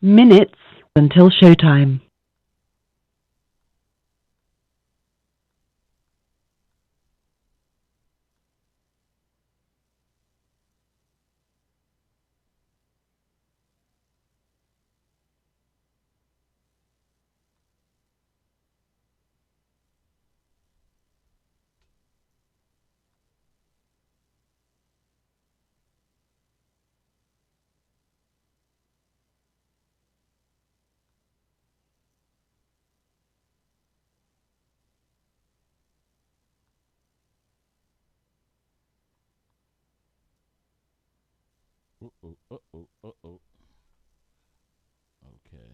minutes until showtime. Uh-oh. Okay.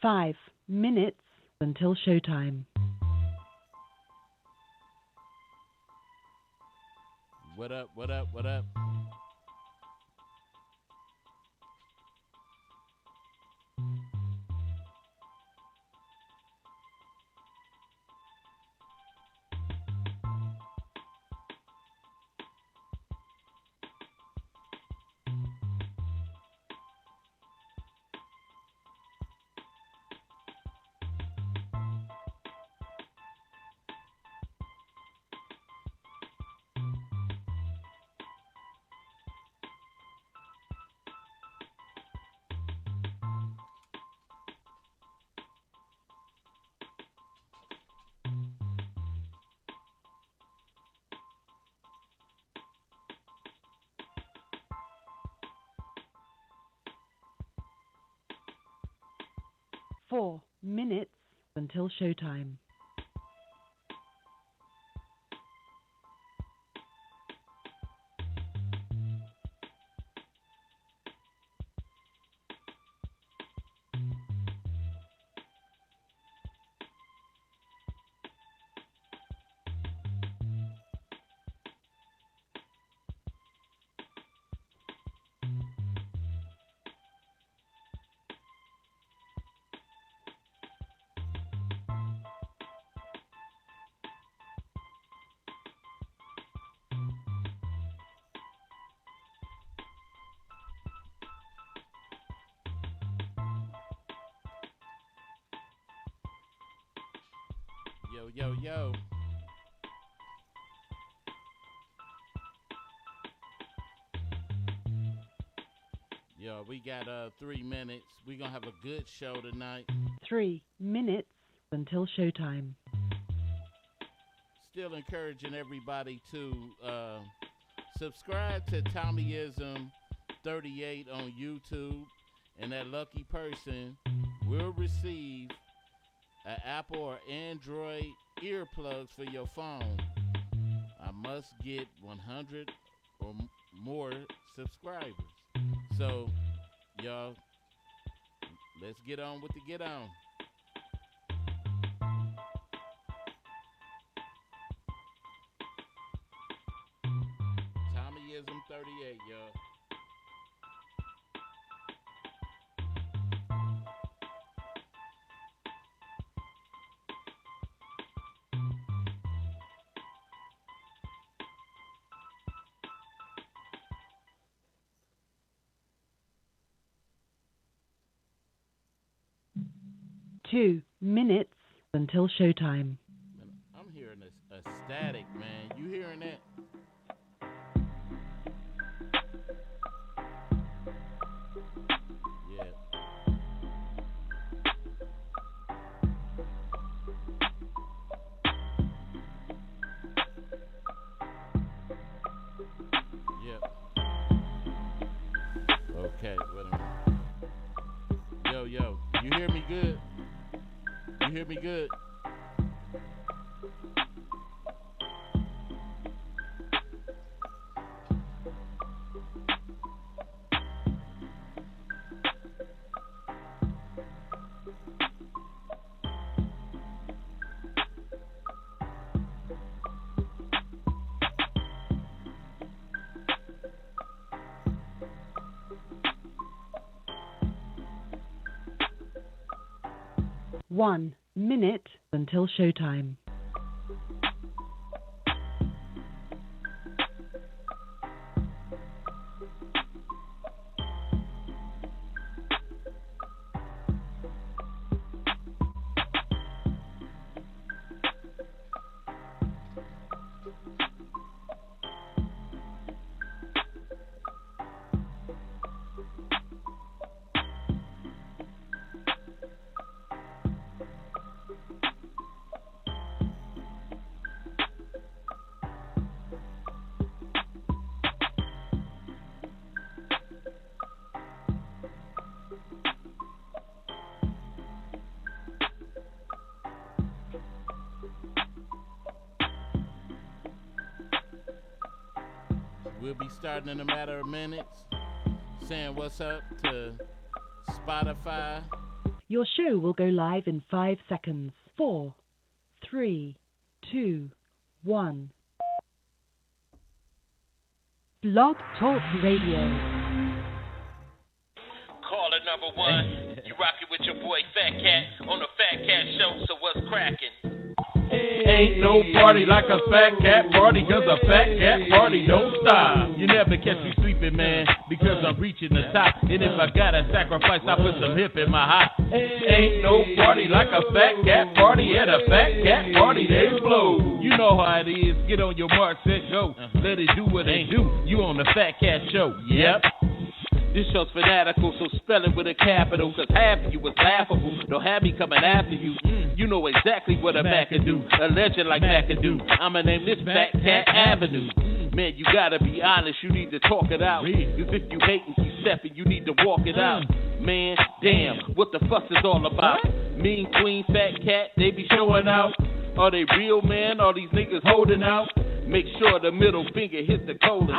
5 minutes until showtime. What up? What up? What up? Four minutes until showtime. Yo, yo, yo. Yo, we got 3 minutes. We gonna have a good show tonight. 3 minutes until showtime. Still encouraging everybody to subscribe to Tommyism 38 on YouTube, and that lucky person will receive an Apple or Android earplugs for your phone. I must get 100 or more subscribers. So, y'all, let's get on with the get on. Tommyism 38, y'all. 2 minutes until showtime. Man, I'm hearing a static, man. You hearing that? Yeah. Yep. Okay, wait a minute. Yo, yo. You hear me good? You hear me good? 1 minute until showtime. We'll be starting in a matter of minutes. Saying what's up to Spotify. Your show will go live in 5 seconds. 4, 3, 2, 1. Blog Talk Radio. Caller number 1, you rockin' with your boy Fat Cat on the Fat Cat Show, so what's crackin'? Ain't no party like a fat cat party, cause a fat cat party don't stop. You never catch me sleeping, man, because I'm reaching the top. And if I gotta sacrifice, I put some hip in my hop. Ain't no party like a fat cat party. At a fat cat party, they blow. You know how it is. Get on your mark, set, go. Let it do what it do. You on the Fat Cat Show. Yep. This show's fanatical, so spell it with a capital, cause half of you was laughable. Don't have me coming after you. You know exactly what a Mac can do. A legend like Mac can do. I'ma name this Fat Cat Avenue. Man, you gotta be honest, you need to talk it out. Cause if you hate and keep stepping, you need to walk it out. Man, damn, what the fuss is all about? Mean Queen, Fat Cat, they be showing out. Are they real, man? Are these niggas holding out? Make sure the middle finger hits the colon.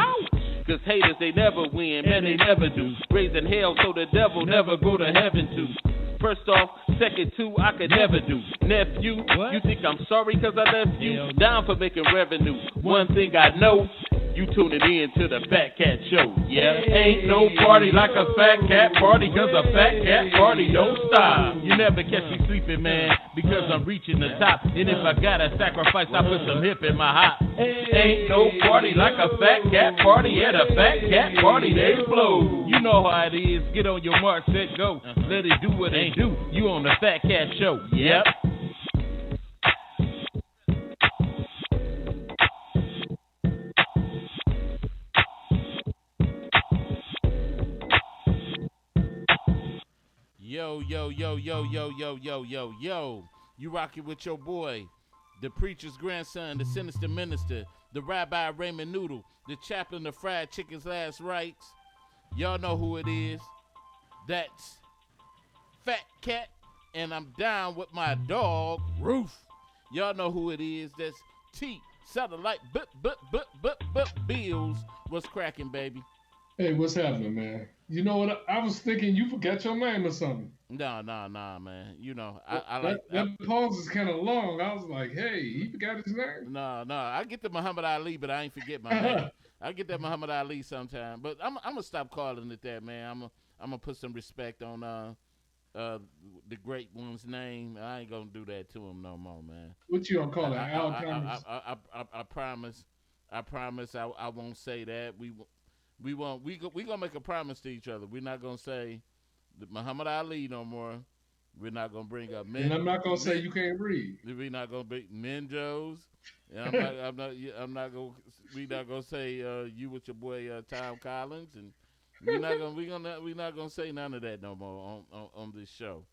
Cause haters, they never win, man, they never do. Raising hell so the devil never go to heaven too. First off, second two, I could never do. Nephew, you think I'm sorry cause I left you? Down for making revenue. One thing I know, you tuning in to the Fat Cat Show. Yeah, ain't no party like a fat cat party, cause a fat cat party don't stop. You never catch me sleeping, man, because I'm reaching the top. And if I gotta sacrifice, I put some hip in my hop. Ain't no party like a fat cat party. At a fat cat party, they blow. You know how it is. Get on your mark, set, go. Let it do what it do. You on the Fat Cat Show. Yep. Yo, yo, yo, yo, yo, yo, yo, yo, yo. You rockin' with your boy, the preacher's grandson, the sinister minister, the Rabbi Raymond Noodle, the chaplain of fried chicken's last rites. Y'all know who it is. That's Fat Cat, and I'm down with my dog, Roof. Y'all know who it is. That's T, Satellite, Bills. What's cracking, baby? Hey, what's happening, man? You know what? I was thinking you forgot your name or something. No, man. You know, that pause is kind of long. I was like, hey, he forgot his name? No. I get the Muhammad Ali, but I ain't forget my name. I get that Muhammad Ali sometime. But I'm going to stop calling it that, man. I'm going to put some respect on the great one's name. I ain't going to do that to him no more, man. What you going to call it? Al Thomas? I promise I won't say that. We gonna make a promise to each other. We're not gonna say Muhammad Ali no more. We're not gonna bring up men. And I'm not gonna say you can't read. We're not gonna be Menjos. And I'm not gonna. We're not gonna say you with your boy Tom Collins, and we're not gonna say none of that no more on this show.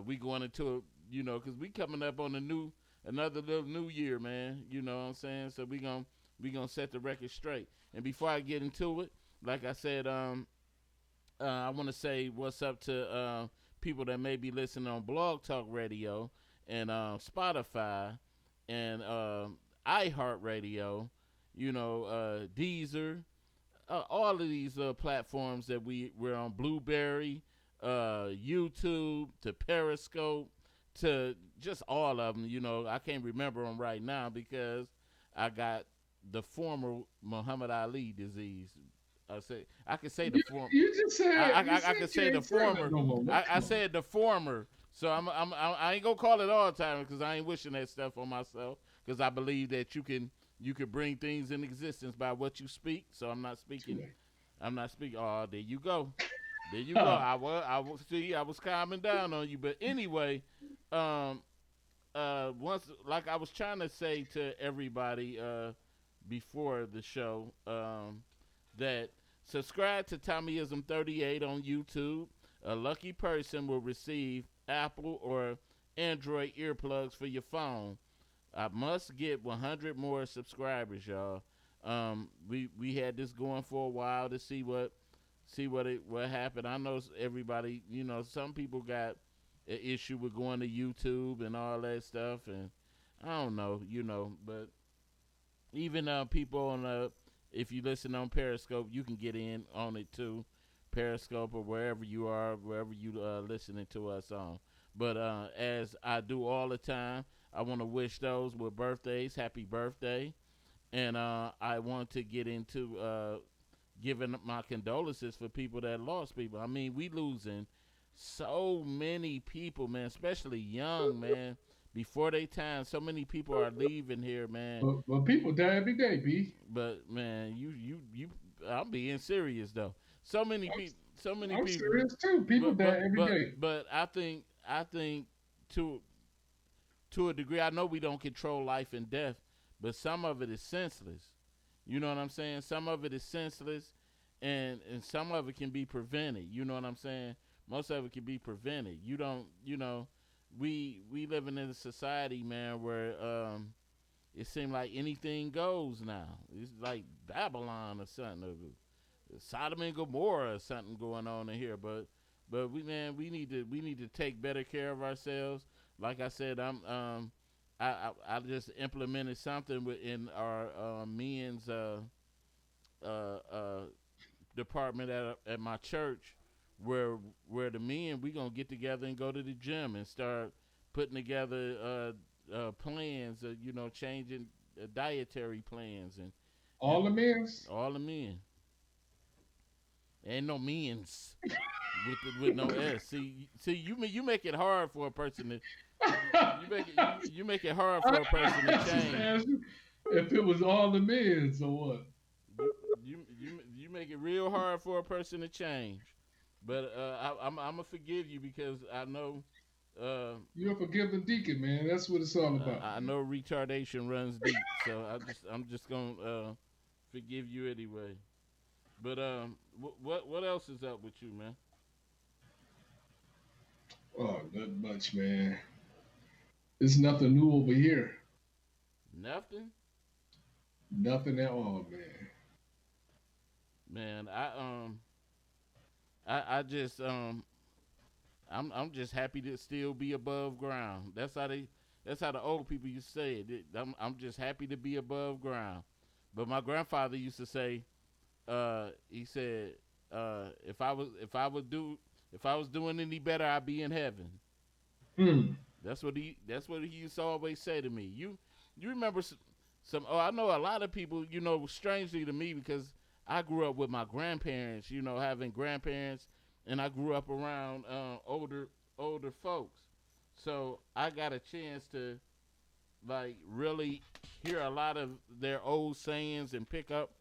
We going into it, you know, because we coming up on another little new year, man. You know what I'm saying? So we gonna set the record straight. And before I get into it, like I said, I want to say what's up to people that may be listening on Blog Talk Radio and Spotify and iHeartRadio, you know, Deezer, all of these platforms that we're on, Blueberry, YouTube, to Periscope, to just all of them. You know, I can't remember them right now because I got the former Muhammad Ali disease. I could say the former. You just said. I could say the former. I said the former So I ain't gonna call it all time because I ain't wishing that stuff on myself because I believe that you can bring things in existence by what you speak. So I'm not speaking. I'm not speaking. Oh, there you go. There you go. I was calming down on you, but anyway, once like I was trying to say to everybody before the show that subscribe to Tommyism 38 on YouTube. A lucky person will receive Apple or Android earplugs for your phone. I must get 100 more subscribers, y'all. We had this going for a while to see what happened. I know everybody, some people got an issue with going to YouTube and all that stuff, and I don't know, but even people on if you listen on Periscope, you can get in on it too, Periscope or wherever you are, wherever you listening to us on. But as I do all the time, I want to wish those with birthdays happy birthday, and I want to get into giving my condolences for people that lost people. I mean, we losing so many people, man, especially young, man, before they time. So many people are leaving here, man. But people die every day, B. But man, you I'm being serious though. So many people. I'm serious too. People die every day. But I think to a degree, I know we don't control life and death, but some of it is senseless. You know what I'm saying? Some of it is senseless, and some of it can be prevented. You know what I'm saying? Most of it can be prevented. You don't, we living in a society, man, where it seems like anything goes now. It's like Babylon or something, or Sodom and Gomorrah or something going on in here. But we need to take better care of ourselves. Like I said, I just implemented something within our men's department at my church, where the men, we gonna get together and go to the gym and start putting together plans, changing dietary plans and all the men. All the men. Ain't no men's with no S. See, you make it hard for a person to. You make it hard for a person to change. If it was all the men, so what? You make it real hard for a person to change. But I'm gonna forgive you because I know you're a forgiving deacon, man. That's what it's all about. I know retardation runs deep, so I'm just gonna forgive you anyway. But what else is up with you, man? Oh, not much, man. There's nothing new over here. Nothing? Nothing at all, man. Man, I just I'm just happy to still be above ground. That's how the old people used to say it. I'm just happy to be above ground. But my grandfather used to say, he said, if I was doing any better, I'd be in heaven. That's what he used to always say to me. You remember some? Oh, I know a lot of people. Strangely to me, because I grew up with my grandparents. Having grandparents, and I grew up around older folks. So I got a chance to really hear a lot of their old sayings and pick up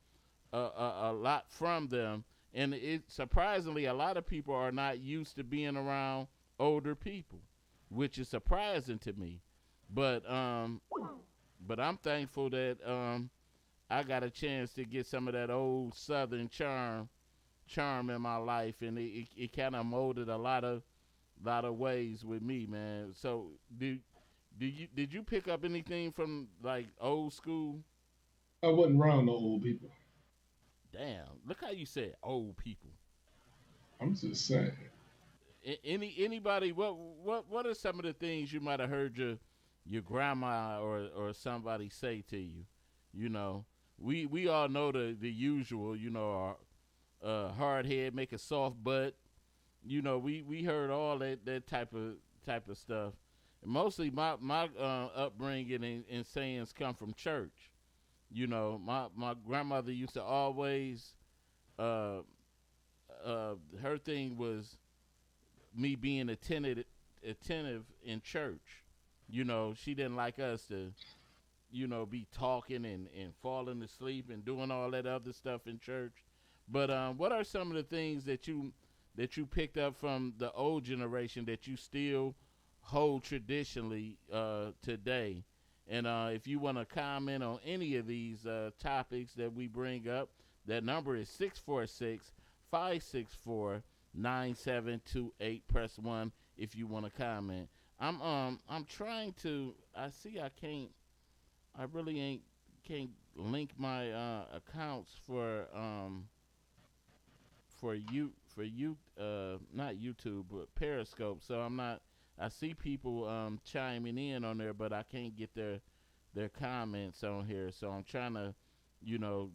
a lot from them. And it surprisingly, a lot of people are not used to being around older people, which is surprising to me. But I'm thankful that I got a chance to get some of that old Southern charm in my life, and it kind of molded a lot of ways with me, man. So did you pick up anything from old school? I wasn't around no old people. Damn, look how you said old people. I'm just saying. Anybody? What are some of the things you might have heard your grandma or somebody say to you? We all know the usual. Our hard head make a soft butt. We heard all that type of stuff. And mostly my upbringing and sayings come from church. My grandmother used to always her thing was me being attentive attentive in church. You know, she didn't like us to, be talking and falling asleep and doing all that other stuff in church. But what are some of the things that you picked up from the old generation that you still hold traditionally today? And if you want to comment on any of these topics that we bring up, that number is 646-564-9728. Press 1 if you want to comment. I'm trying to. I really can't link my accounts for you not YouTube but Periscope. So I'm not. I see people chiming in on there, but I can't get their comments on here. So I'm trying to,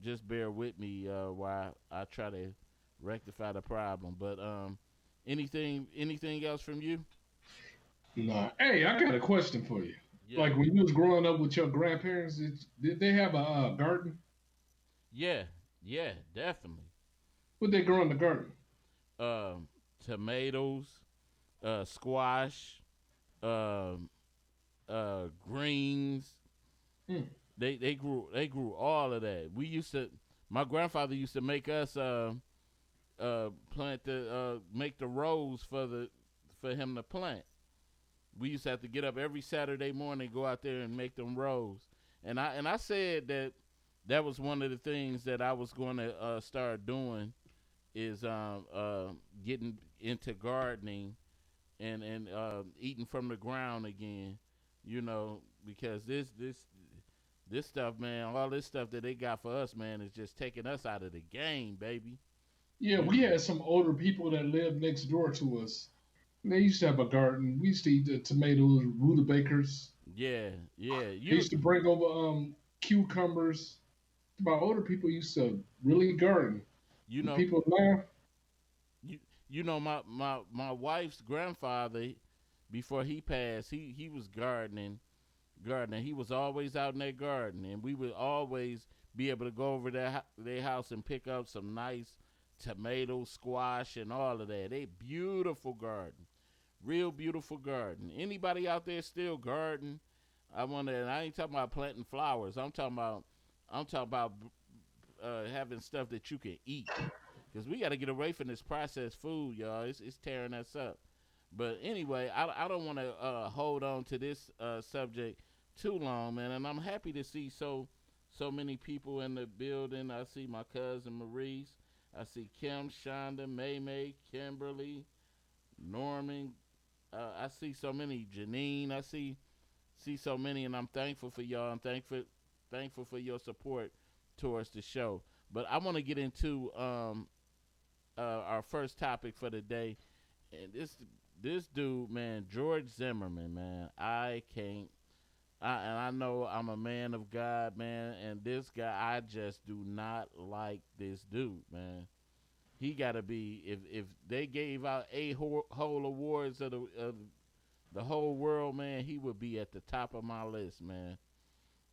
just bear with me while I try to rectify the problem. But anything else from you? Nah. Hey, I got a question for you. Yeah. Like when you was growing up with your grandparents, did they have a garden? Yeah, definitely. What they grow in the garden? Tomatoes, squash, greens. They grew all of that. My grandfather used to make us make the rows for him to plant. We used to have to get up every Saturday morning, go out there and make them rows. And I said that was one of the things that I was going to start doing is getting into gardening and eating from the ground again, because this stuff, man, all this stuff that they got for us, man, is just taking us out of the game, baby. Yeah, we had some older people that lived next door to us. They used to have a garden. We used to eat the tomatoes, rudabakers. Yeah. They used to bring over cucumbers. My older people used to really garden. People now. My wife's grandfather, before he passed, he was gardening. He was always out in that garden, and we would always be able to go over their house and pick up some nice tomatoes, squash, and all of that. They beautiful garden, real beautiful garden. Anybody out there still garden? I ain't talking about planting flowers. I'm talking about having stuff that you can eat, because we got to get away from this processed food, y'all. It's tearing us up. But anyway, I don't want to hold on to this subject too long, man. And I'm happy to see so many people in the building. I see my cousin Maurice. I see Kim, Shonda, May, Kimberly, Norman. I see so many, Janine. I see so many, and I'm thankful for y'all. I'm thankful for your support towards the show. But I want to get into our first topic for the day, and this dude, man, George Zimmerman, man. I know I'm a man of God, man, and this guy, I just do not like this dude, man. He gotta be, if they gave out whole awards of the whole world, man, he would be at the top of my list, man.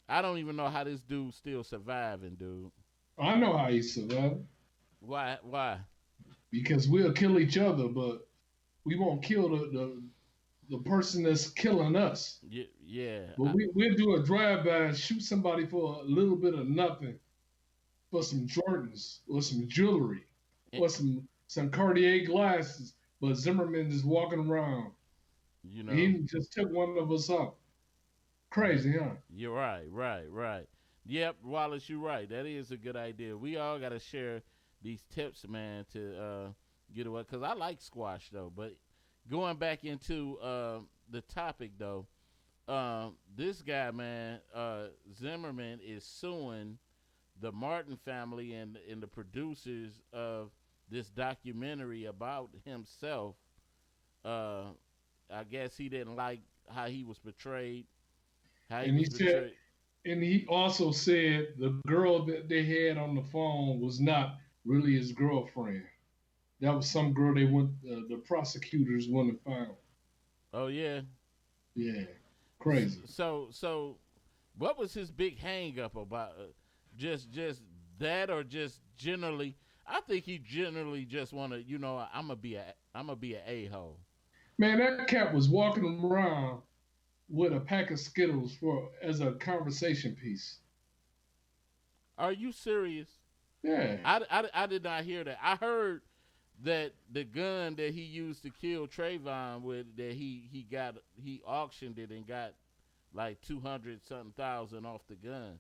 I don't even know how this dude's still surviving, dude. I know how he's surviving. Why? Because we'll kill each other, but we won't kill the person that's killing us. Yeah. But we'll do a drive-by and shoot somebody for a little bit of nothing, for some Jordans or some jewelry or some Cartier glasses. But Zimmerman is walking around. He just took one of us up. Crazy, huh? You're right. Yep, Wallace, you're right. That is a good idea. We all got to share these tips, man, to get away. Because I like squash, though. But going back into the topic, though, this guy, man, Zimmerman, is suing the Martin family and the producers of this documentary about himself. I guess he didn't like how he was portrayed. And he also said the girl that they had on the phone was not really his girlfriend. That was some girl the prosecutors went and found. Oh yeah. Yeah, crazy. So, what was his big hang up about? Just that, or just generally? I think he generally just want to, I'm gonna be a a-hole. Man, that cat was walking around with a pack of Skittles for as a conversation piece. Are you serious? Yeah. I did not hear that. I heard that the gun that he used to kill Trayvon with, that he auctioned it and got like 200 something thousand off the gun.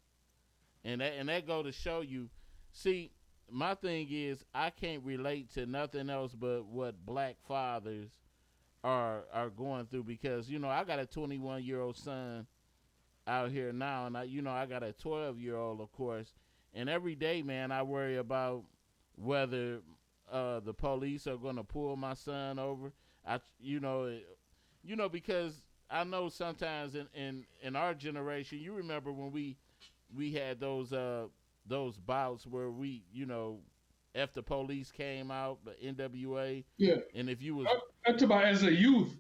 And that go to show you. See, my thing is I can't relate to nothing else but what black fathers are going through, because I got a 21-year-old son out here now, and I got a 12-year-old, of course, and every day, man, I worry about whether the police are going to pull my son over. Because I know sometimes in our generation, you remember when we had those bouts where if the police came out, the NWA, Yeah. and if you was That's about as a youth.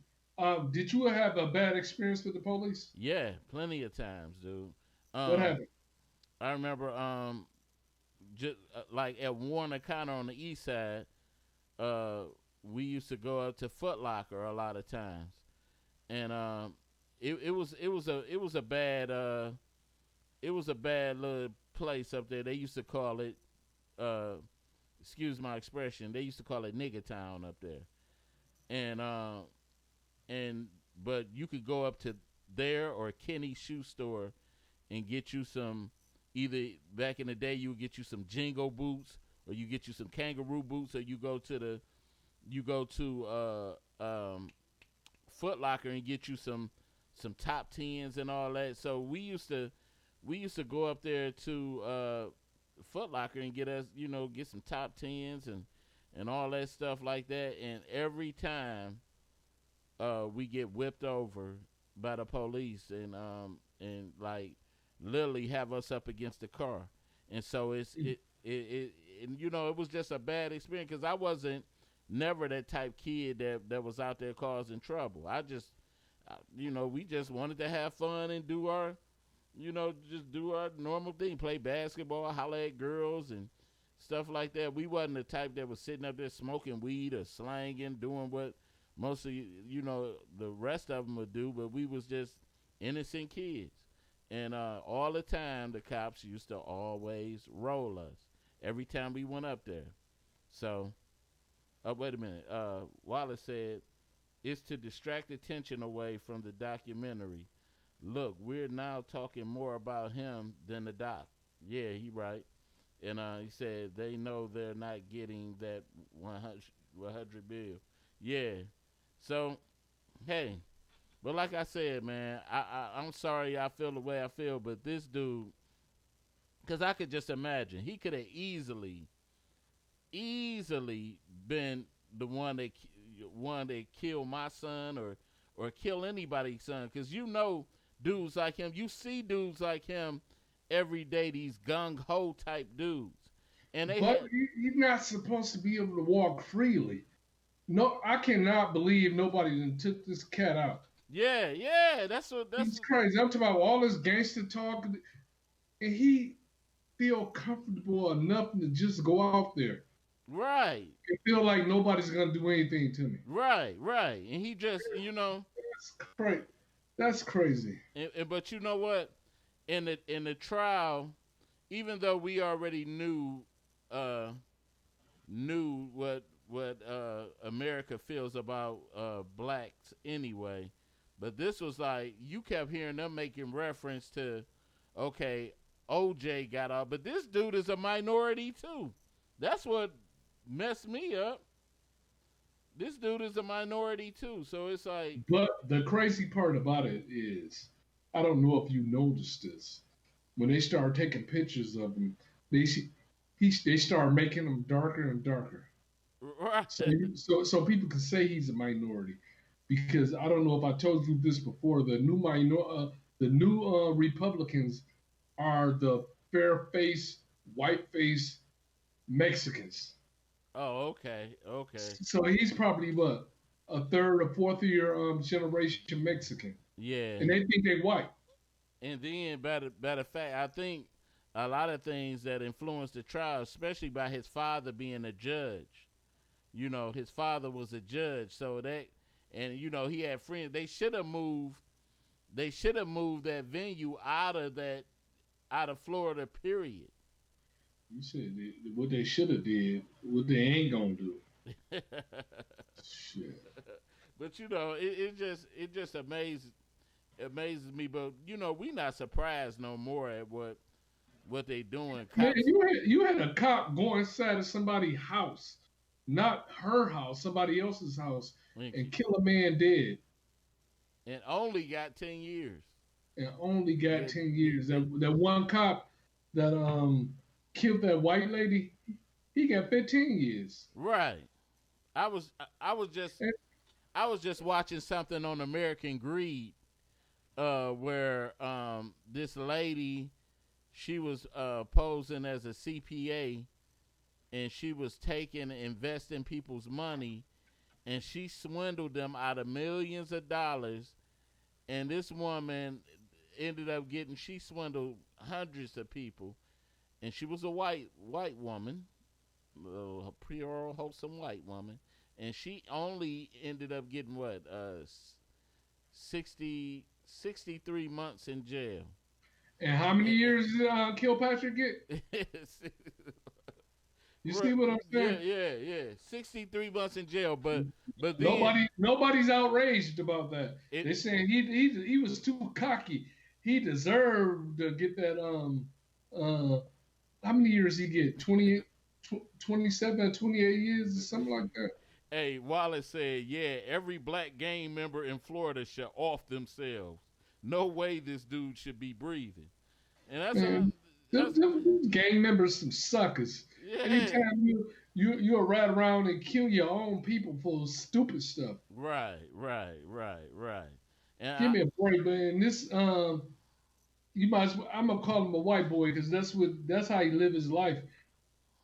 Did you have a bad experience with the police? yeah, plenty of times, dude. What happened? I remember just like at Warner County on the east side, we used to go up to Foot Locker a lot of times, and it was a bad little place up there. They used to call it excuse my expression, they used to call it Nigga Town up there. But you could go up to there or Kenny's shoe store and get you some, either back in the day you would get you some Jingo boots, or you get you some kangaroo boots, or you go to Foot Locker and get you some top tens and all that. So we used to go up there to Foot Locker and get some top tens and all that stuff like that. And every time we get whipped over by the police and like literally have us up against the car. And so it was just a bad experience, because I wasn't never that type kid that was out there causing trouble. I just we just wanted to have fun and do our just do our normal thing, play basketball, holler at girls and stuff like that. We wasn't the type that was sitting up there smoking weed or slanging, doing what most of the rest of them would do, but we was just innocent kids. And all the time, the cops used to always roll us every time we went up there. So, wait a minute. Wallace said, it's to distract attention away from the documentary. Look, we're now talking more about him than the doc. Yeah, he right. And he said they know they're not getting that 100 bill. Yeah. So, hey, but like I said, man, I'm sorry I feel the way I feel, but this dude, because I could just imagine, he could have easily been the one that killed my son or kill anybody's son, because dudes like him, you see dudes like him every day, these gung-ho type dudes. But you're not supposed to be able to walk freely. No, I cannot believe nobody done took this cat out. Yeah, that's crazy. I'm talking about all this gangster talk, and he feel comfortable enough to just go out there. Right. And feel like nobody's gonna do anything to me. Right. And he just, That's crazy. That's crazy. But you know what? In the trial, even though we already knew what America feels about blacks anyway, but this was like, you kept hearing them making reference to, okay, OJ got out, but this dude is a minority too. That's what messed me up. This dude is a minority too, so it's like. But the crazy part about it is, I don't know if you noticed this, when they start taking pictures of him, they start making him darker and darker. Right. So people can say he's a minority, because I don't know if I told you this before. The new Republicans are the fair-faced, white-faced Mexicans. Oh, okay. So he's probably what, a third or fourth year generation Mexican. Yeah. And they think they're white. And then, by the fact, I think a lot of things that influenced the trial, especially by his father being a judge. His father was a judge, so that and you know he had friends. They should have moved. They should have moved that venue out of Florida. Period. You said what they should have did, what they ain't gonna do. Shit. But you know, it just amazes me. But you know, we not surprised no more at what they doing. Man, you had a cop go inside of somebody's house, not her house, somebody else's house, and kill a man dead. And only got 10 years. And only got 10 years. That one cop that killed that white lady, he got 15 years. Right. I was just watching something on American Greed, where this lady, she was posing as a CPA, and she was investing people's money, and she swindled them out of millions of dollars. And this woman ended up she swindled hundreds of people, and she was a white woman, a pure, wholesome white woman, and she only ended up getting 63 months in jail. And how many years did Kilpatrick get? You see what I'm saying? Yeah. 63 months in jail, but then, nobody's outraged about that. They're saying he was too cocky. He deserved to get that. How many years he get? 27, 28 years, or something like that. Hey, Wallace said, yeah, every black gang member in Florida should off themselves. No way this dude should be breathing. And that's gang members some suckers. Yeah. Anytime you'll ride around and kill your own people for stupid stuff. Right. And Give me a break, man. This you might as well, I'm gonna call him a white boy because that's how he lived his life.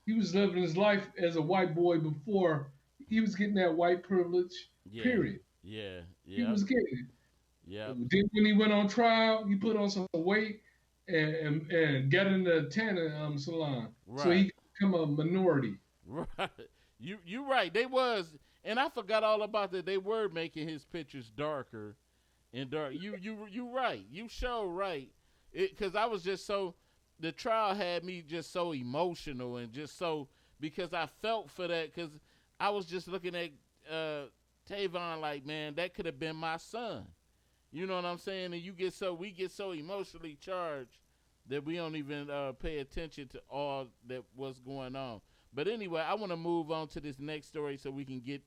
He was living his life as a white boy before he was getting that white privilege. Yeah. Period. Yeah. He was getting it. Yeah. Then when he went on trial, he put on some weight and got in the tanning salon. Right. So he become a minority. Right. You right. They was, and I forgot all about that. They were making his pictures darker and dark. You right. You show right. Because I was just the trial had me just so emotional and just so, because I felt for that, because I was just looking at Tavon like, man, that could have been my son. You know what I'm saying? And we get so emotionally charged that we don't even pay attention to all that what's going on. But anyway, I want to move on to this next story so we can get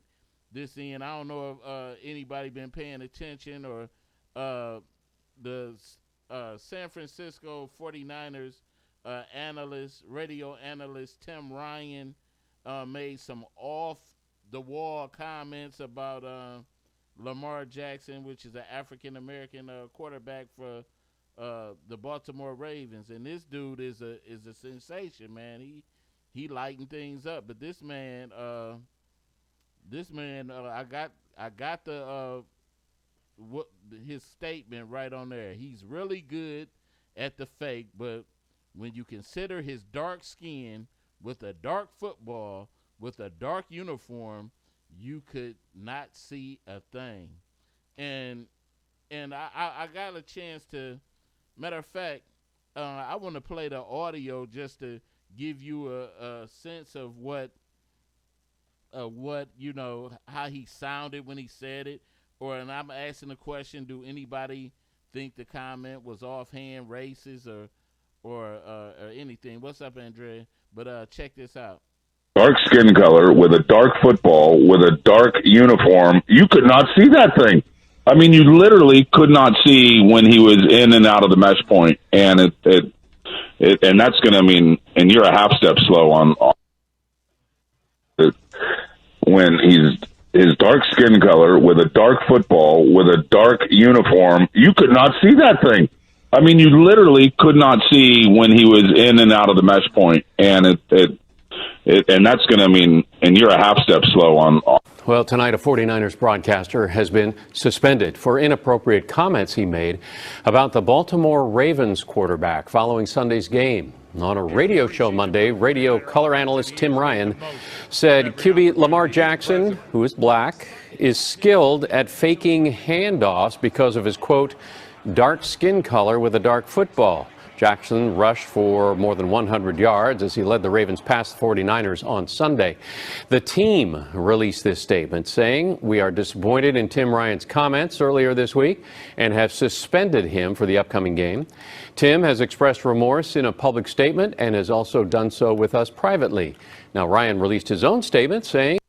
this in. I don't know if anybody been paying attention or the San Francisco 49ers radio analyst Tim Ryan made some off-the-wall comments about Lamar Jackson, which is an African-American quarterback for the Baltimore Ravens. And this dude is a sensation, man. He lighting things up. But this man, I got the his statement right on there. He's really good at the fake, but when you consider his dark skin with a dark football, with a dark uniform, you could not see a thing. And I got a chance to, matter of fact, I want to play the audio just to give you a sense of what you know, how he sounded when he said it. And I'm asking the question, do anybody think the comment was offhand, racist, or anything? What's up, Andrea? But check this out. Dark skin color with a dark football with a dark uniform. You could not see that thing. I mean, you literally could not see when he was in and out of the mesh point, and and that's going to, I mean, and you're a half step slow on when his dark skin color with a dark football with a dark uniform. You could not see that thing. I mean, you literally could not see when he was in and out of the mesh point, and and that's going to, I mean, and you're a half step slow on. Well, tonight, a 49ers broadcaster has been suspended for inappropriate comments he made about the Baltimore Ravens quarterback following Sunday's game. On a radio show Monday, radio color analyst Tim Ryan said QB Lamar Jackson, who is black, is skilled at faking handoffs because of his, quote, dark skin color with a dark football. Jackson rushed for more than 100 yards as he led the Ravens past the 49ers on Sunday. The team released this statement saying, "We are disappointed in Tim Ryan's comments earlier this week and have suspended him for the upcoming game. Tim has expressed remorse in a public statement and has also done so with us privately." Now, Ryan released his own statement saying,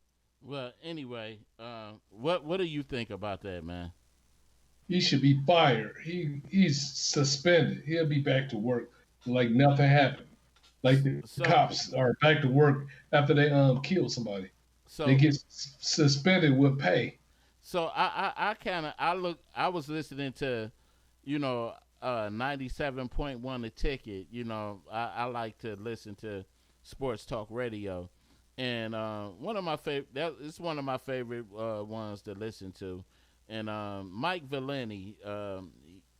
Well, anyway, what do you think about that, man? He should be fired. He's suspended. He'll be back to work like nothing happened. Like the cops are back to work after they kill somebody. So they get suspended with pay. So I was listening to, 97.1 The Ticket. I like to listen to sports talk radio, and one of my favorite ones to listen to. And Mike Valenti,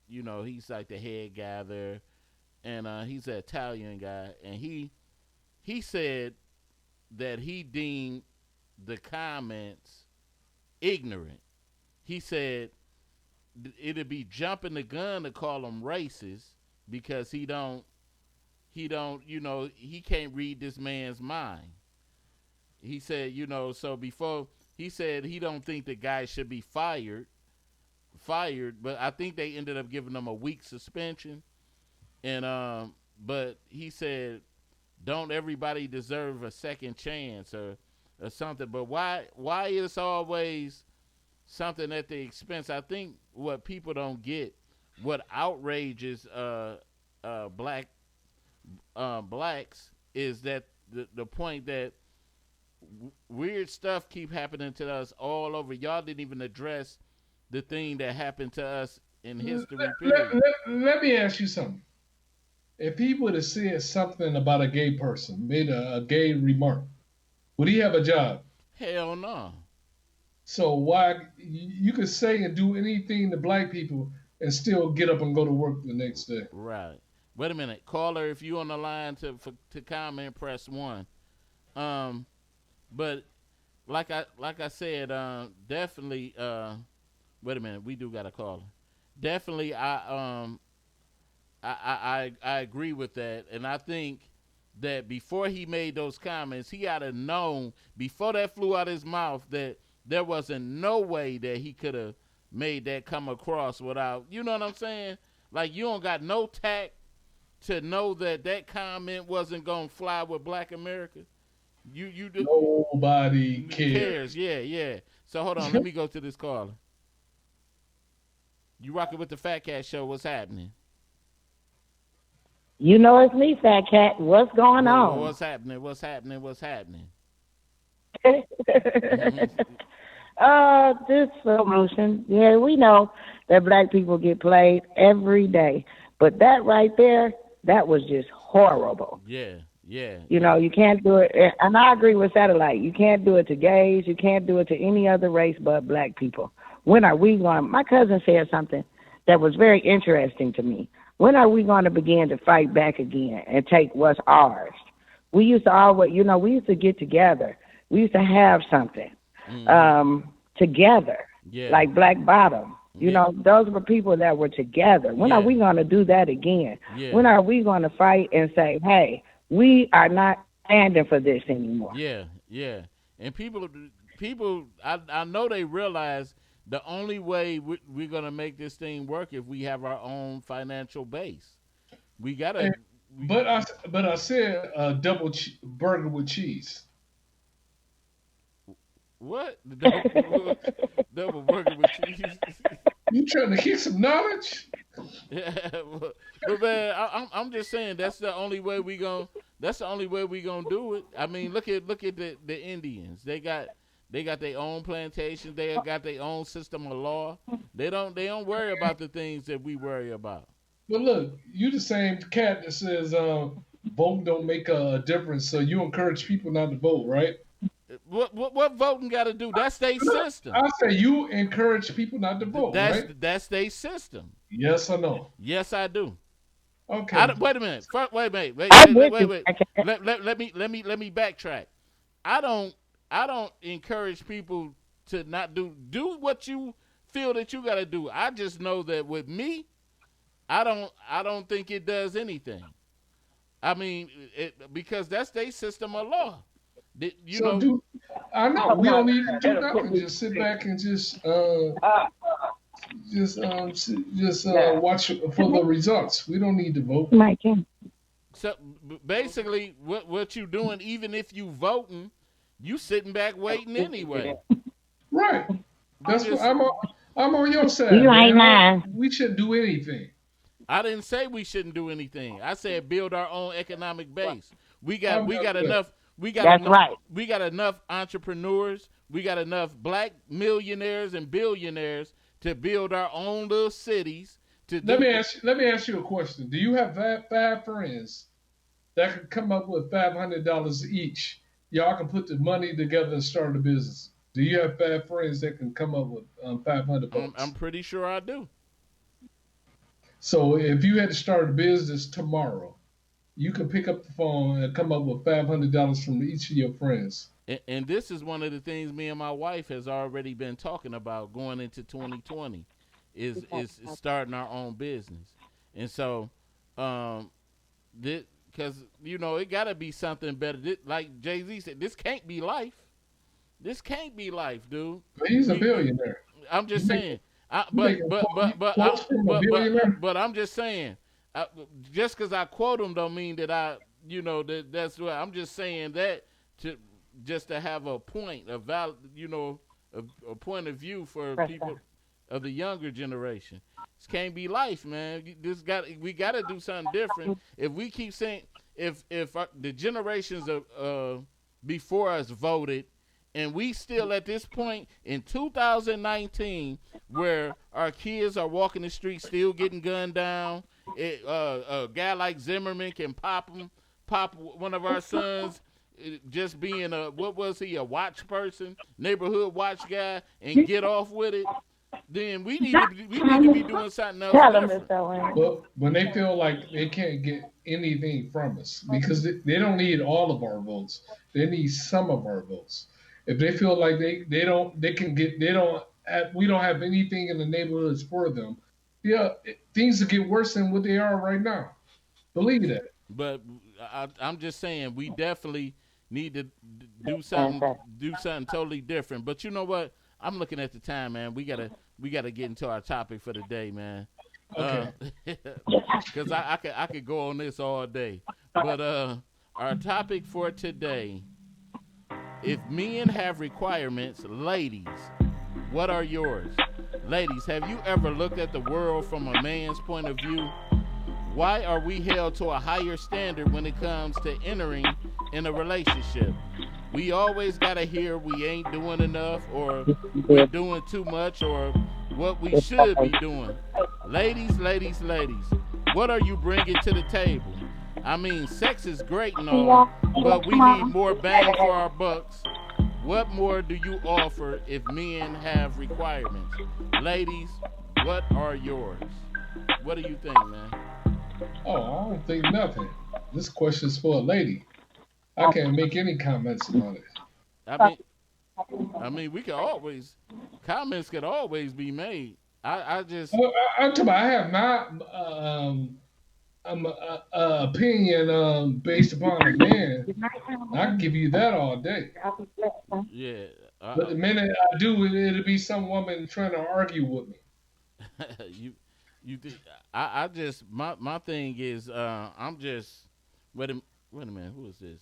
he's like the head guy there, and he's an Italian guy, and he said that he deemed the comments ignorant. He said it'd be jumping the gun to call them racist because he can't read this man's mind. He said, so before. He said he don't think the guy should be fired, but I think they ended up giving him a week suspension. And but he said, don't everybody deserve a second chance or something? But why is always something at the expense? I think what people don't get, what outrages blacks is that the point that weird stuff keep happening to us all over. Y'all didn't even address the thing that happened to us in history. Let me ask you something. If he would have said something about a gay person, made a gay remark, would he have a job? Hell no. So why you could say and do anything to black people and still get up and go to work the next day? Right. Wait a minute, caller. If you on the line to comment, press 1. But like I said, definitely. Wait a minute, we do got a caller. Definitely, I agree with that, and I think that before he made those comments, he ought to known before that flew out his mouth that there wasn't no way that he could have made that come across without. You know what I'm saying? Like you don't got no tact to know that comment wasn't gonna fly with Black America. You do. Nobody cares. Yeah. So hold on, let me go to this caller. You rocking with the Fat Cat Show? What's happening? You know it's me, Fat Cat. What's going on? What's happening? This slow motion. Yeah, we know that black people get played every day, but that right there, that was just horrible. Yeah. You can't do it, and I agree with Satellite. You can't do it to gays. You can't do it to any other race but black people. When are we going? My cousin said something that was very interesting to me. When are we going to begin to fight back again and take what's ours? We used to always, we used to get together. We used to have something together, like Black Bottom. Those were people that were together. When are we going to do that again? When are we going to fight and say, hey, we are not standing for this anymore? Yeah. And people, I know they realize the only way we're going to make this thing work if we have our own financial base. We got to. But I said a double burger with cheese. What? Double burger with cheese? You trying to kick some knowledge? Yeah, but man, I'm just saying that's the only way we gonna do it. I mean, look at the Indians. They got their own plantations. They got their own system of law. They don't worry about the things that we worry about. But look, you the same cat that says voting don't make a difference, so you encourage people not to vote, right? What voting got to do? That's their system. I say you encourage people not to vote, right? That's their system. Yes or no? Yes, I do. Okay. Wait a minute. Wait. Let me backtrack. I don't encourage people to not do what you feel that you got to do. I just know that with me, I don't think it does anything. I mean, because that's their system of law. I know we don't need to do nothing. Just sit back and just watch for the results. We don't need to vote. So basically, what you doing? Even if you voting, you sitting back waiting anyway. Right. That's what I'm on your side. You ain't lying. We shouldn't do anything. I didn't say we shouldn't do anything. I said build our own economic base. We got enough. We got enough entrepreneurs. We got enough black millionaires and billionaires to build our own little cities. Let me ask you a question. Do you have five friends that could come up with $500 each? Y'all can put the money together and start a business. Do you have 5 friends that can come up with $500? I'm pretty sure I do. So if you had to start a business tomorrow, you can pick up the phone and come up with $500 from each of your friends. And this is one of the things me and my wife has already been talking about going into 2020 is starting our own business. And so, because, it got to be something better. Like Jay-Z said, this can't be life. This can't be life, dude. But he's a billionaire. I'm just saying. But I'm just saying. Just because I quote him don't mean that that's what I'm just saying that to have a point of valid, a point of view for people of the younger generation. This can't be life, man. We got to do something different. If we keep saying if the generations of before us voted, and we still at this point in 2019 where our kids are walking the street still getting gunned down. A guy like Zimmerman can pop one of our sons just being a watch person, neighborhood watch guy, and get off with it. Then we need to be doing something else. Well, when they feel like they can't get anything from us because they don't need all of our votes, they need some of our votes. If they feel like we don't have anything in the neighborhoods for them, things will get worse than what they are right now. Believe that. But I'm just saying we definitely need to do something totally different. But you know what? I'm looking at the time, man. We gotta get into our topic for the day, man. Okay. Because I could go on this all day. But our topic for today. If men have requirements, ladies, what are yours? Ladies, have you ever looked at the world from a man's point of view? Why are we held to a higher standard when it comes to entering in a relationship? We always got to hear we ain't doing enough or we're doing too much or what we should be doing. Ladies, what are you bringing to the table? I mean, sex is great and all, but we need more bang for our bucks. What more do you offer if men have requirements? Ladies, what are yours? What do you think, man? Oh, I don't think nothing. This question is for a lady. I can't make any comments about it. I mean, we can always, comments can always be made. I'm talking about I have my opinion based upon a man. I can give you that all day. Yeah. But the minute I do, it'll be some woman trying to argue with me. I just my thing is I'm just wait a minute, who is this?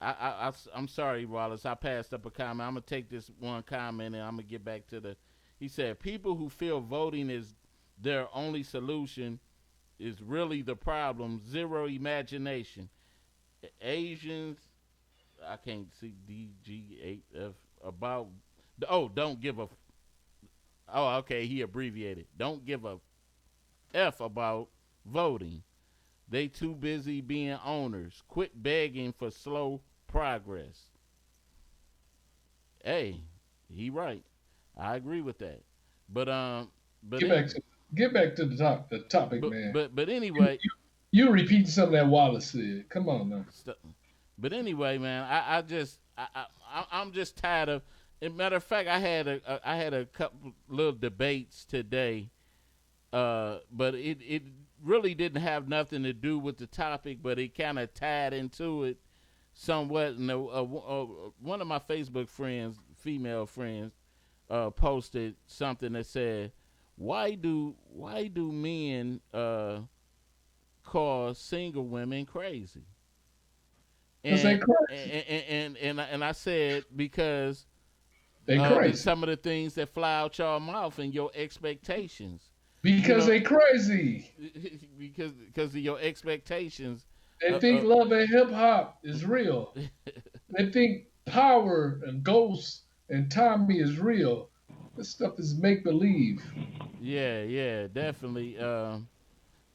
I'm sorry, Wallace. I passed up a comment. I'm gonna take this one comment and I'm gonna get back to the. He said people who feel voting is their only solution is really the problem. Zero imagination. Asians, I can't see DG8F about. Oh, don't give a. Oh, okay. He abbreviated. Don't give a F about voting. They too busy being owners. Quit begging for slow progress. Hey, he right. I agree with that. But get back to the topic, man. But anyway, you repeating something that Wallace said. Come on now. But anyway, man, I'm just tired of, matter of fact, I had a couple little debates today, but it really didn't have nothing to do with the topic, but it kind of tied into it somewhat. And one of my Facebook friends, female friends, posted something that said, "Why do men call single women crazy?" And I said, because they crazy. Some of the things that fly out your mouth and your expectations. Because they crazy. because of your expectations. They think love and hip hop is real. They think Power and Ghost and Tommy is real. This stuff is make believe. Yeah, definitely,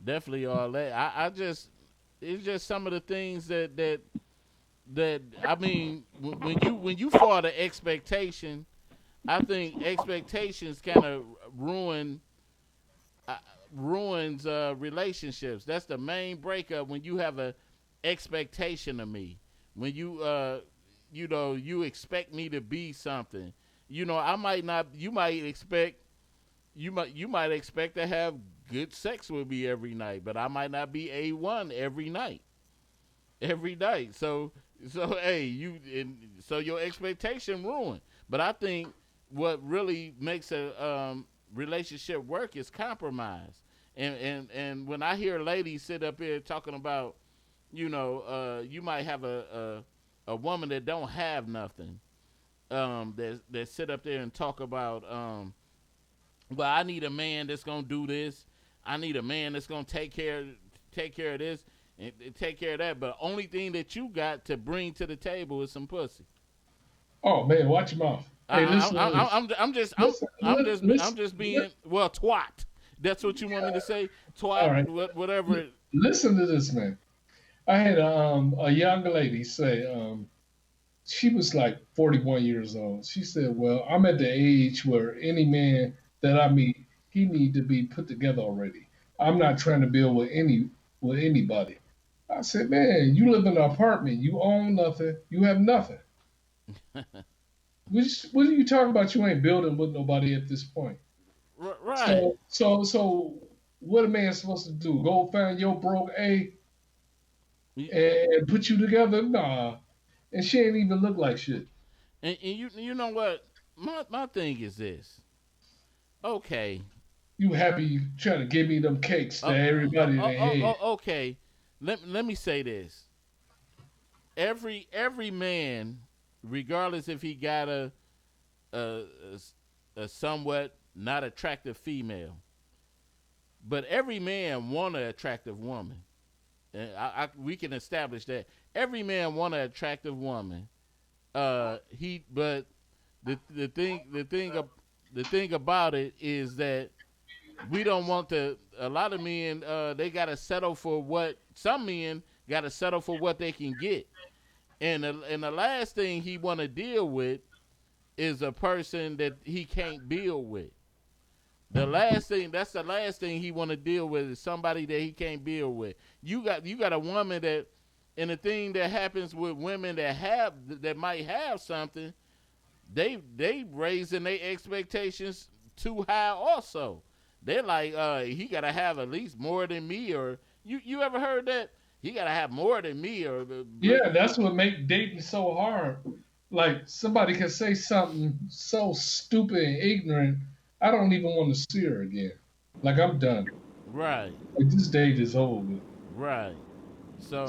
definitely all that. It's just some of the things that I mean, when you fall to expectation, I think expectations kind of ruins relationships. That's the main breakup, when you have a expectation of me. When you you expect me to be something. I might not. You might expect to have good sex with me every night, but I might not be A1 every night. So so your expectation ruined. But I think what really makes a relationship work is compromise. And when I hear ladies sit up here talking about, you might have a woman that don't have nothing, that sit up there and talk about, well, I need a man that's gonna do this. I need a man that's gonna take care of this and take care of that. But only thing that you got to bring to the table is some pussy. Oh man, watch your mouth. Hey, I'm just being twat. That's what you want me to say, twat. Right. Whatever. Listen to this, man. I had a young lady say, she was like 41 years old. She said, "Well, I'm at the age where any man that I meet, he need to be put together already. I'm not trying to build with anybody." I said, "Man, you live in an apartment. You own nothing. You have nothing. What are you talking about? You ain't building with nobody at this point." Right. So what a man supposed to do? Go find your broke A and put you together? Nah. And she ain't even look like shit. And you know what? My thing is this. Okay. You happy you trying to give me them cakes to everybody in their head. Okay. Let me say this. Every man, regardless if he got a somewhat not attractive female, but every man want an attractive woman. And we can establish that. Every man want an attractive woman. But the thing about it is that we don't want to. A lot of men, they gotta settle for what. Some men gotta settle for what they can get. And the last thing he want to deal with is a person that he can't build with. That's the last thing he want to deal with is somebody that he can't build with. You got a woman that, and the thing that happens with women that might have something, they raising their expectations too high also. They're like, he gotta have at least more than me, or you ever heard that? He gotta have more than me, or yeah, that's what make dating so hard. Like somebody can say something so stupid and ignorant, I don't even want to see her again. Like I'm done. Right. Like this date is over. Right. So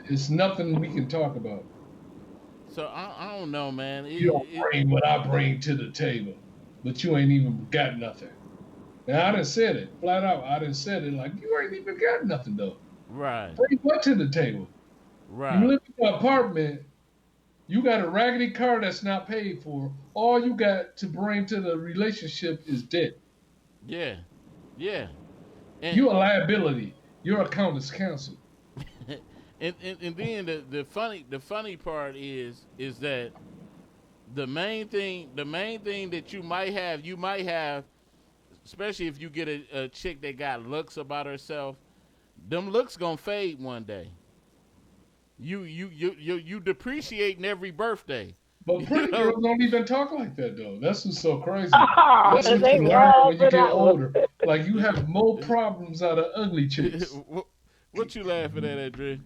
it's nothing we can talk about. So I don't know, man. You don't bring what I bring to the table, but you ain't even got nothing. Now I done said it flat out. I done said it like you ain't even got nothing though. Right. Bring what to the table? Right. You live in an apartment. You got a raggedy car that's not paid for. All you got to bring to the relationship is debt. Yeah. Yeah. And you're a liability. Your accountant's counsel. and then the funny part is that the main thing that you might have, especially if you get a chick that got looks about herself, them looks gonna fade one day. You depreciating every birthday. But pretty girls don't even talk like that, though. That's what's so crazy. Oh, That's what they you learn wrong when you for get that one. older. Like, you have more problems out of ugly chicks. What you laughing at, Andre?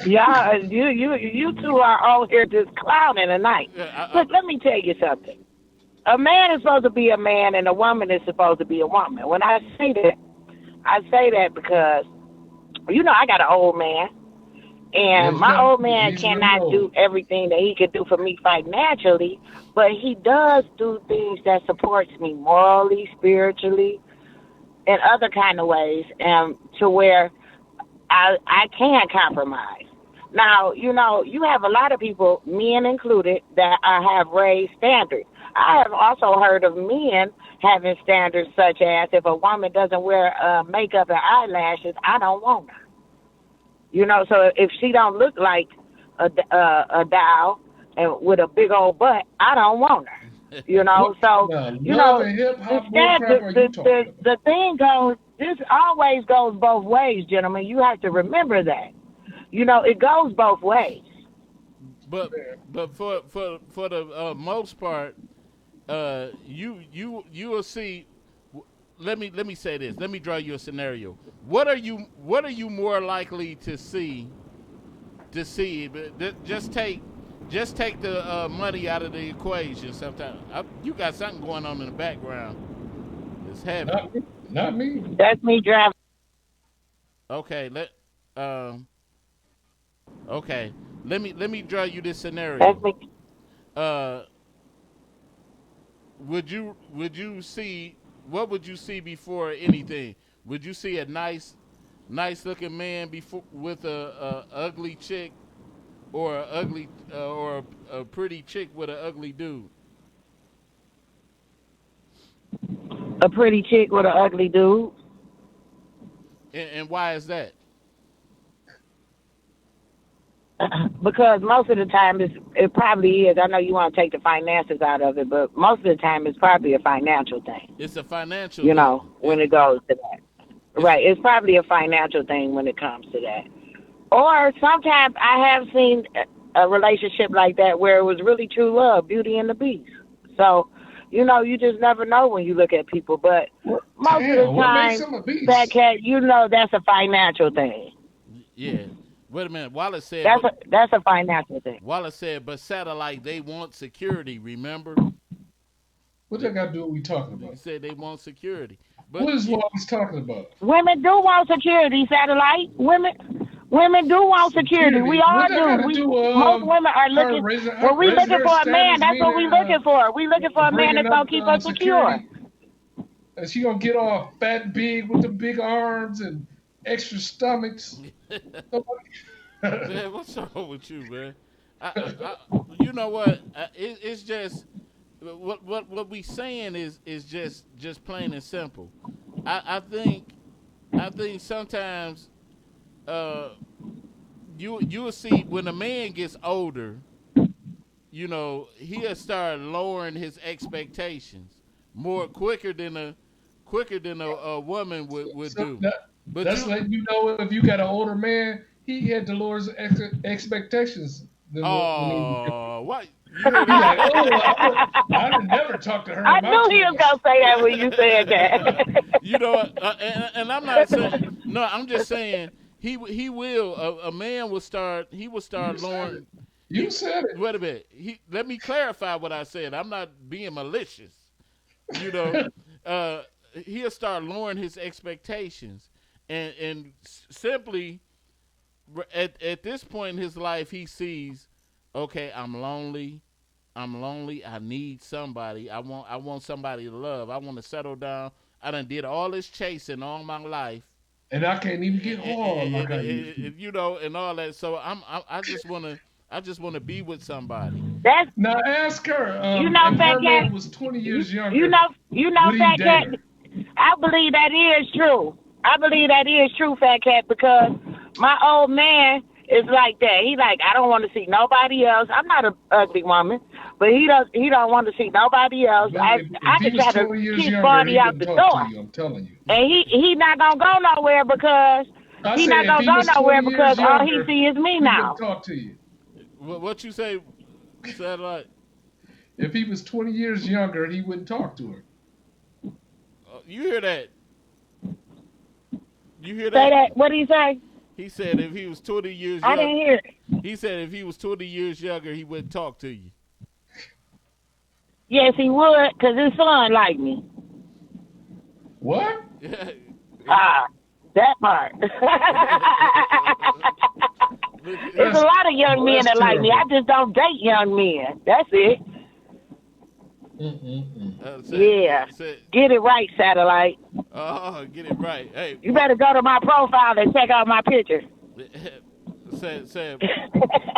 Yeah, you two are all here just clowning tonight. But let me tell you something. A man is supposed to be a man, and a woman is supposed to be a woman. When I say that because, I got an old man, and my old man cannot do everything that he could do for me financially, but he does do things that supports me morally, spiritually, in other kind of ways, and to where I can compromise. Now, you have a lot of people, men included, that have raised standards. I have also heard of men having standards such as if a woman doesn't wear makeup and eyelashes, I don't want her. So if she don't look like a doll and with a big old butt, I don't want her. The thing goes, this always goes both ways, gentlemen. You have to remember that. It goes both ways. But for the most part, you will see. Let me say this. Let me draw you a scenario. What are you more likely to see? But just take the money out of the equation. Sometimes you got something going on in the background. It's heavy. Not me. That's me driving. Okay. Okay. Let me draw you this scenario. That's me. Would you see? What would you see before anything? Would you see a nice looking man before with a ugly chick, or a pretty chick with an ugly dude? A pretty chick with an ugly dude. And why is that? Because most of the time it probably is. I know you want to take the finances out of it, but most of the time it's probably a financial thing. It's a financial thing. When it goes to that. Right. It's probably a financial thing when it comes to that. Or sometimes I have seen a relationship like that where it was really true love, Beauty and the Beast. So, you just never know when you look at people. But most of the time, Fat Cat, that's a financial thing. Yeah. Wait a minute. Wallace said that's a financial thing. Wallace said, but satellite, they want security, remember? What that got to do with what we talking about? He said they want security. But what is Wallace talking about? Women do want security, satellite. Women do want security. We all do. Most women are looking. When we looking for a man, that's what we looking for. We looking for a man that's gonna keep us secure. And she gonna get all fat and big with the big arms and extra stomachs. Man, what's wrong with you, man? You know what? It's just what we saying is just plain and simple. I think sometimes you'll see when a man gets older, he'll start lowering his expectations quicker than a woman would do. That's letting you know if you got an older man, he had to lower his expectations. What? I would never talk to her. I knew he was gonna say that when you said that. And I'm not saying. No, I'm just saying he will. A man will start. He will start lowering. You said it. Wait a minute. Let me clarify what I said. I'm not being malicious. He'll start lowering his expectations. And simply, at this point in his life, he sees, okay, I'm lonely. I need somebody. I want somebody to love. I want to settle down. I done did all this chasing all my life, and I can't even get hard like I used to. And all that. So I just want to be with somebody. Now ask her. Fat Cat was 20 years younger. Fat Cat. I believe that is true. Fat Cat, because my old man is like that. He like, I don't want to see nobody else. I'm not an ugly woman, but he don't want to see nobody else. I can try to keep Barney out the door. I'm telling you. And he not gonna go nowhere because all he see is me now. Talk to you. What you say, Satellite? If he was 20 years younger, he wouldn't talk to her. You hear that? You hear Say that? that. What did he say? He said if he was 20 years I younger, didn't hear it. he said if he was 20 years younger, he wouldn't talk to you. Yes, he would, because his son like me. What? That part. There's a lot of young men that like me. I just don't date young men. That's it. Yeah. Get it right, Satellite. Oh, get it right. Hey, you better go to my profile and check out my picture.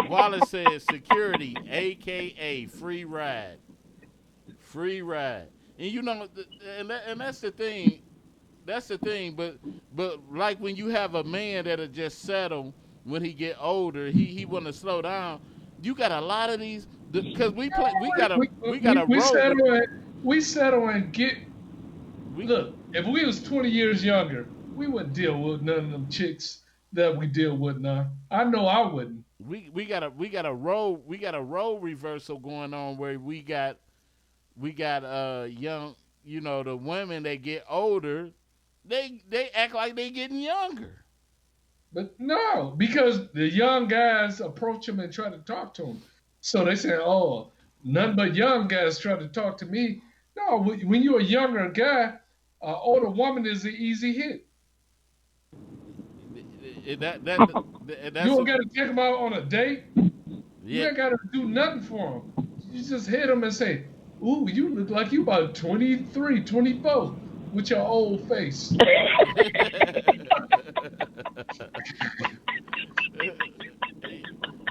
Wallace says security, a.k.a. free ride. Free ride. And you know, and that's the thing. That's the thing. But like when you have a man that'll just settle when he get older, he want to slow down. You got a lot of these because we got a we settle and get. Look, if we was 20 years younger, we wouldn't deal with none of them chicks that we deal with now. I know I wouldn't. We got a role reversal going on where we got young, you know, the women that get older, they act like they getting younger. But no, because the young guys approach them and try to talk to them. So they say, oh, none but young guys try to talk to me. No, when you're a younger guy, an older woman is an easy hit. You don't got to take them out on a date. You ain't got to do nothing for them. You just hit them and say, ooh, you look like you about 23, 24 with your old face.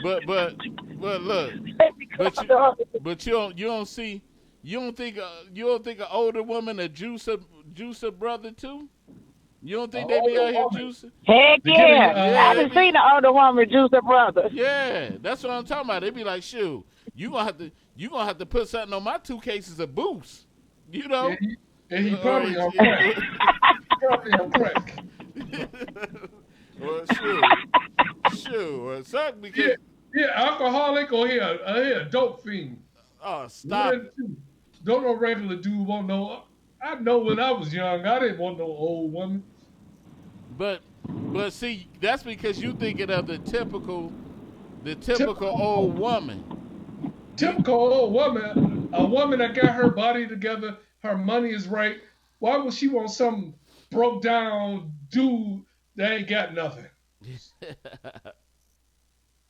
But look, but you don't see, you don't think an older woman a juicer brother too? You don't think they be out here juicing? Heck yeah. I done seen an older woman juice her brother. Yeah, that's what I'm talking about. They be like, shoot, you gonna have to put something on my 2 cases of Boost. You know? And he probably on crack. Probably on crack. Well, shoot, or something because alcoholic or he a dope fiend. Oh, stop! Don't no regular dude want no. I know when I was young, I didn't want no old woman. But see, that's because you thinking of the typical old woman. Typical old woman, a woman that got her body together, her money is right. Why would she want some broke down dude that ain't got nothing?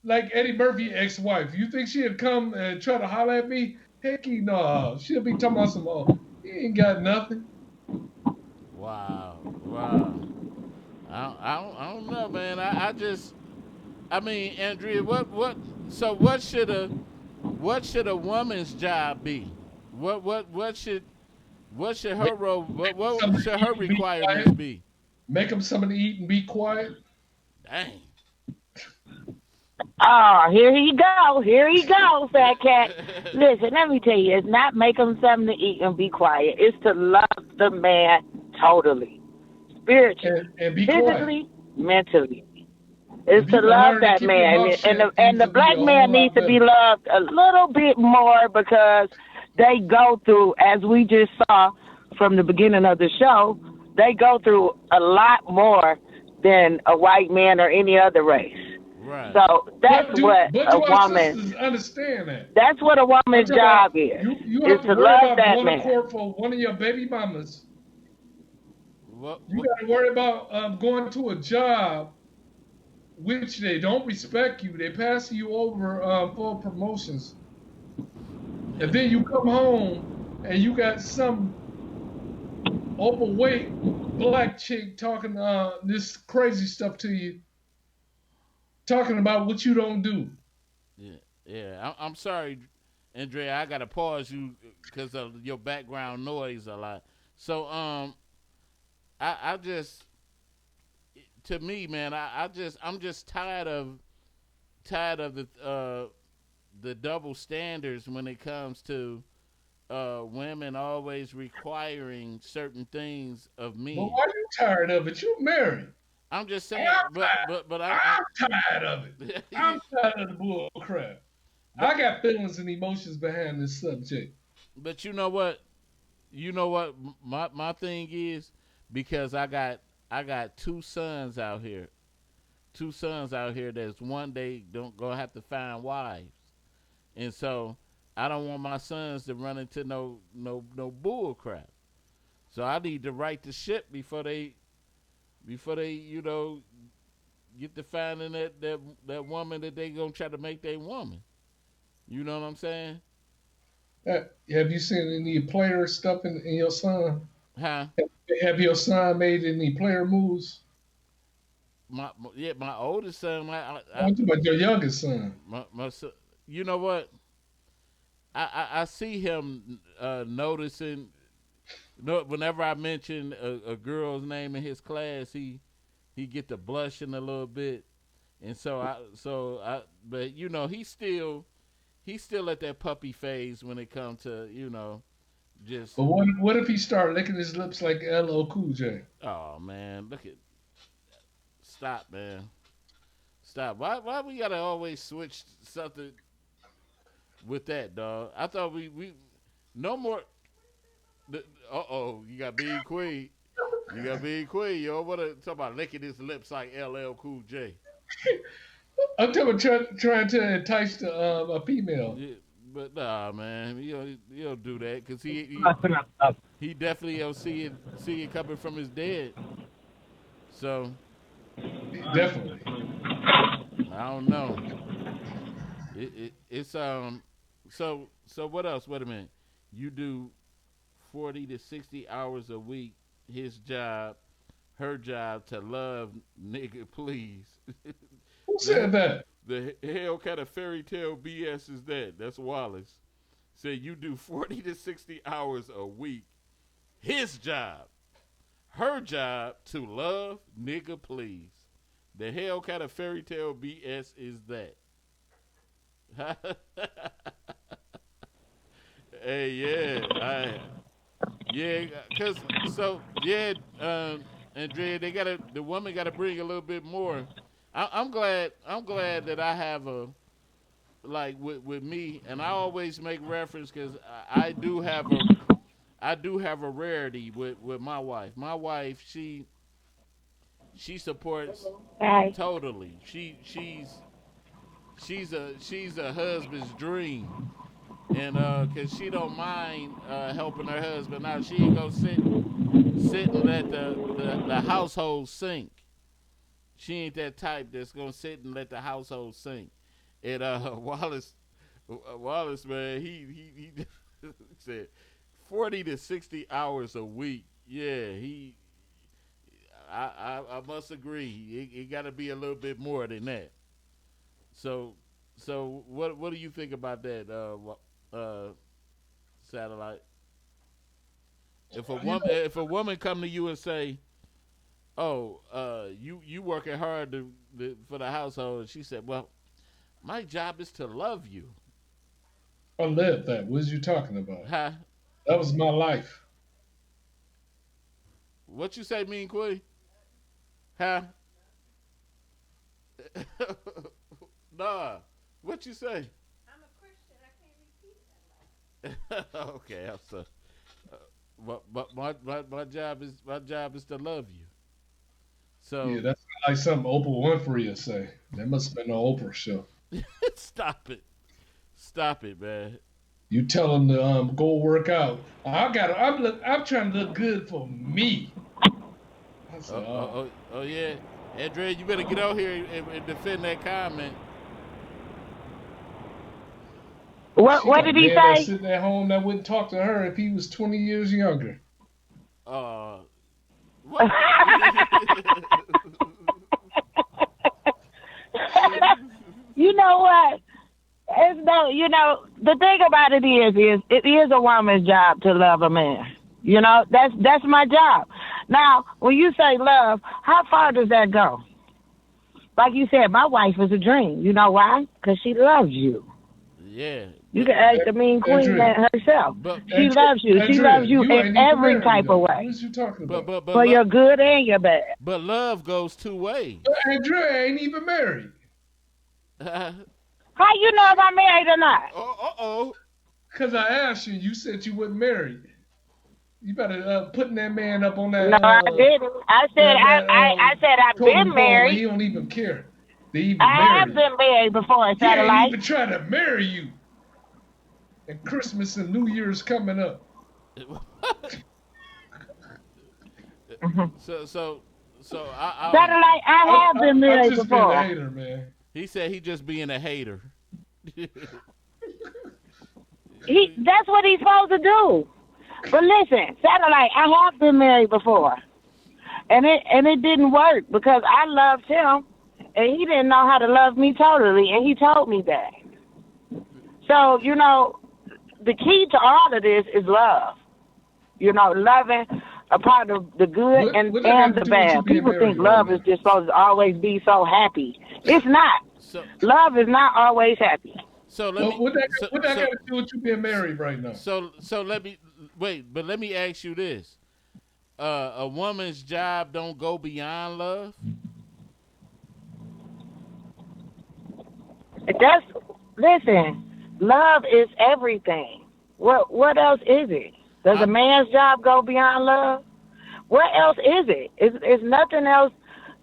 Like Eddie Murphy's ex-wife. You think she'd come and try to holler at me? Heck no. She'll be talking about some, he ain't got nothing. Wow. I don't know, man. I mean, Andrea, what should a woman's job be? What should her role? What should her requirements be? Make them something to eat and be quiet. Dang. Oh, here he go, fat cat. Listen, let me tell you, it's not make them something to eat and be quiet. It's to love the man totally, spiritually, and be physically, mentally. It's to love that man, and the black man needs to be loved a little bit more because they go through, as we just saw from the beginning of the show, they go through a lot more than a white man or any other race. Right. So that's what a woman. Understand that. That's what a woman's job is. You have to love that man. man. For one of your baby mamas. What? You got to worry about going to a job, which they don't respect you. They pass you over for promotions, and then you come home and you got some overweight black chick talking this crazy stuff to you. Talking about what you don't do. Yeah. I'm sorry, Andrea. I gotta pause you because of your background noise a lot. So I just, to me, man, I'm just tired of the double standards when it comes to women always requiring certain things of me. Well, why are you tired of it? You married. I'm just saying, I'm but tired of it. I'm tired of the bull crap. I got feelings and emotions behind this subject. But you know what? My thing is, because I got two sons out here. Two sons out here that's one day don't gonna have to find wives. And so I don't want my sons to run into no bull crap. So I need to right the ship before they get to finding that woman that they gonna try to make their woman. You know what I'm saying? Have you seen any player stuff in your son? Huh? Have your son made any player moves? My oldest son. I'm talking about your youngest son. My son. You know what? I see him noticing. Whenever I mention a girl's name in his class, he get to blushing a little bit, and but you know he's still at that puppy phase when it comes to just. But what if he started licking his lips like LL Cool J? Oh man, stop, man, stop. Why we gotta always switch something with that, dog? I thought we no more. You got Big Queen. You got Big Queen. Yo, what talk about licking his lips like LL Cool J? I'm talking trying to entice a female. Yeah, but nah, man, you don't do that because he definitely don't see it coming from his dad. So definitely, I don't know. It's So what else? Wait a minute. You do 40 to 60 hours a week. His job, her job to love, nigga, please. Who said that? The hell kind of fairy tale BS is that? That's Wallace. Said you do 40 to 60 hours a week. His job, her job to love, nigga, please. The hell kind of fairy tale BS is that? Hey, Andrea, the woman gotta bring a little bit more. I'm glad that I have a, like with me, and I always make reference because I do have a rarity with my wife. My wife, she supports totally. She's a husband's dream. And cause she don't mind helping her husband out, she ain't gonna sit and let the household sink. She ain't that type that's gonna sit and let the household sink. And Wallace, man, he said 40 to 60 hours a week. Yeah, I must agree. It got to be a little bit more than that. So what do you think about that? Satellite. If a woman come to you and say, "Oh, you working hard for the household," and she said, "Well, my job is to love you." I lived that. What are you talking about? Huh? That was my life. What you say, Mean Queen? Huh? Nah. What you say? Okay, I'm sorry. But my job is to love you. So yeah, that's like something Oprah Winfrey would say. That must have been an Oprah show. Stop it, man. You tell them to go work out. I'm trying to look good for me. Said, oh yeah, Andrea, you better get out here and defend that comment. What did he say? Sitting at home that wouldn't talk to her if he was 20 years younger. What? You know what? The thing about it is a woman's job to love a man. You know, that's my job. Now, when you say love, how far does that go? Like you said, my wife is a dream. You know why? Because she loves you. Yeah. You can ask the Mean Queen herself. She loves you. She loves you in every type of way. What are you talking about? But for your good and your bad. But love goes two ways. But Andrea ain't even married. How you know if I'm married or not? Oh. Because I asked you, you said you wasn't married. You better putting that man up on that. No, I didn't. I said I said I've been married. He don't even care. They even I have been married before, Satellite. He ain't even trying to marry you. And Christmas and New Year's coming up. So Satellite, I have been married just before. Been a hater, man. He said he just being a hater. That's what he's supposed to do. But listen, Satellite, I have been married before. And it didn't work because I loved him and he didn't know how to love me totally, and he told me that. So, you know, the key to all of this is love. You know, loving a part of the good and the bad. People think love is just supposed to always be so happy. It's not. Love is not always happy. So let me. What that got to do with you being married right now? So let me let me ask you this: a woman's job don't go beyond love. It does. Listen, love is everything. What else is it? Does a man's job go beyond love? What else is it? It's nothing else.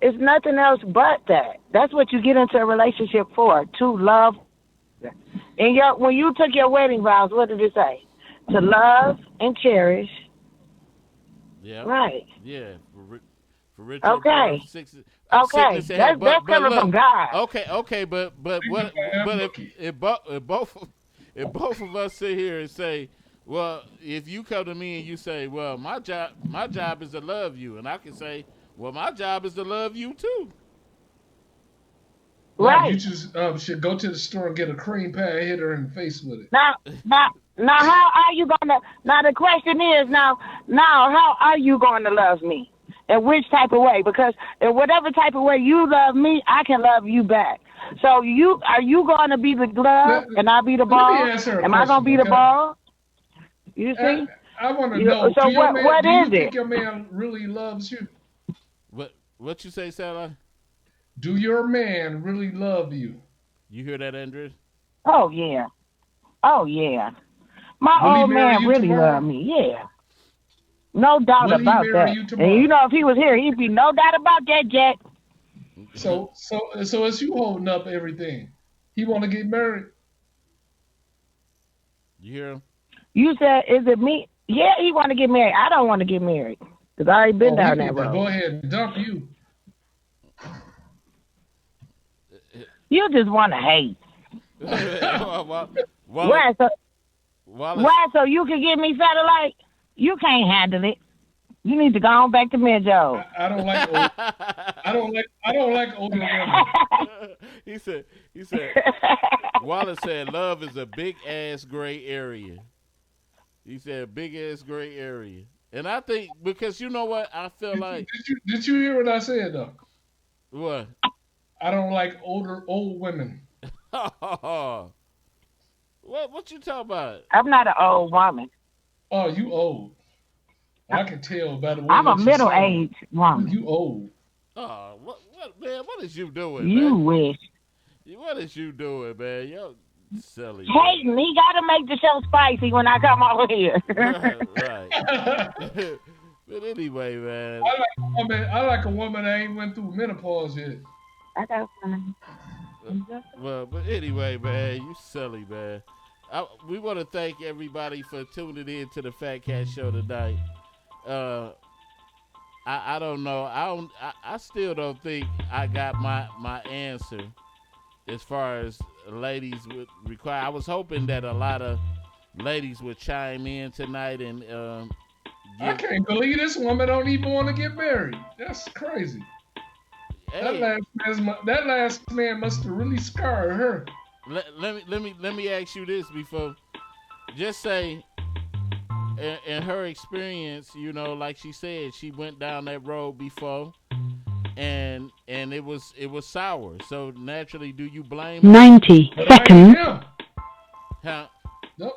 It's nothing else but that. That's what you get into a relationship for, to love. And when you took your wedding vows, what did it say? To love and cherish. Yeah. Right. Yeah. For Richard. Okay. Okay. That's coming from God. Okay. But if both of us sit here and say, well, if you come to me and you say, well, my job is to love you, and I can say, well, my job is to love you too. Right. You just should go to the store and get a cream pad, hit her in the face with it. Now, how are you gonna? Now the question is, now, how are you going to love me? In which type of way? Because in whatever type of way you love me, I can love you back. So are you going to be the glove and I'll be the ball? Am I going to be the ball? You see? I want to know. So what is it? Do you think your man really loves you? What you say, Sarah? Do your man really love you? You hear that, Andres? Oh yeah. My old man really loved me. Yeah. No doubt about that. And you know, if he was here, he'd be no doubt about that, Jack. So as you holding up everything, he want to get married? You hear him? You said, is it me? Yeah, he want to get married. I don't want to get married because I already been down that road. Go ahead and dump you. You just want to hate. Why? So you can give me satellite? You can't handle it. You need to go on back to Midjo. I don't like older women. He said Wallace said love is a big ass gray area. He said big ass gray area. And I think because you know what? I feel like Did you hear what I said though? What? I don't like old women. What you talking about? I'm not an old woman. Oh, you old. I can tell by the way I'm a middle-aged woman. You old. Oh, what man? What is you doing? You man? wish. What is you doing, man? Yo, silly. Hayden, he got to make the show spicy when I come over here. Right. But anyway, man. I like a woman that ain't went through menopause yet. I got something. Well, but anyway, man, you silly, man. We want to thank everybody for tuning in to the Fat Cat Show tonight. I don't know. I still don't think I got my answer as far as ladies would require. I was hoping that a lot of ladies would chime in tonight and. I can't believe this woman don't even want to get married. That's crazy. Hey. That last man must have really scarred her. Let me ask you this before. Just say, in her experience, you know, like she said, she went down that road before, and it was sour. So naturally, do you blame her? 90 seconds. Huh?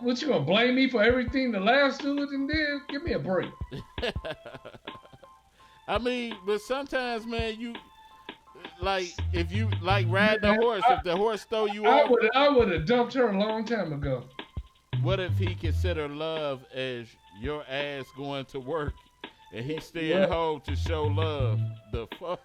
What, you gonna blame me for everything the last dude and did? Give me a break. I mean, but sometimes, man, like if you like riding a horse, if the horse stole you I off, would have dumped her a long time ago. what if he consider love as your ass going to work and he staying home to show love? The fuck?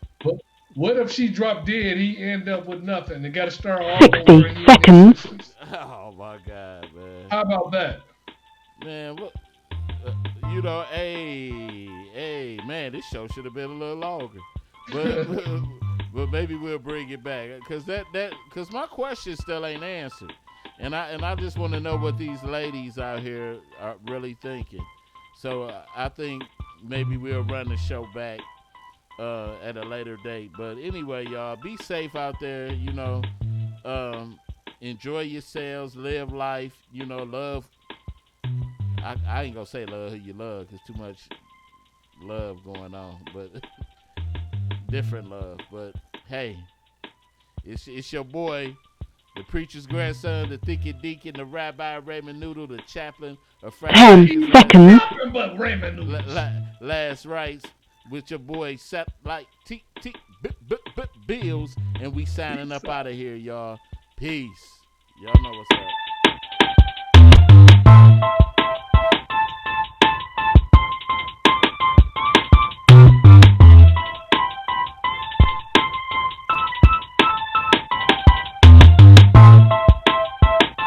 What if she dropped dead? He end up with nothing. They got to start all 60 over. And seconds. Oh my God, man. How about that? Man, what? Hey, man, this show should have been a little longer, but maybe we'll bring it back because my question still ain't answered, and I just want to know what these ladies out here are really thinking. So I think maybe we'll run the show back at a later date. But anyway, y'all, be safe out there. Enjoy yourselves, live life. Love. I ain't gonna say love who you love because too much love going on, but different love. But hey, it's your boy, the preacher's grandson, the thinking deacon, the rabbi Raymond Noodle, the chaplain of 10 seconds. But Raymond Noodles. Last rites with your boy set like Bills, and we signing up out of here, y'all. Peace. Y'all know what's up.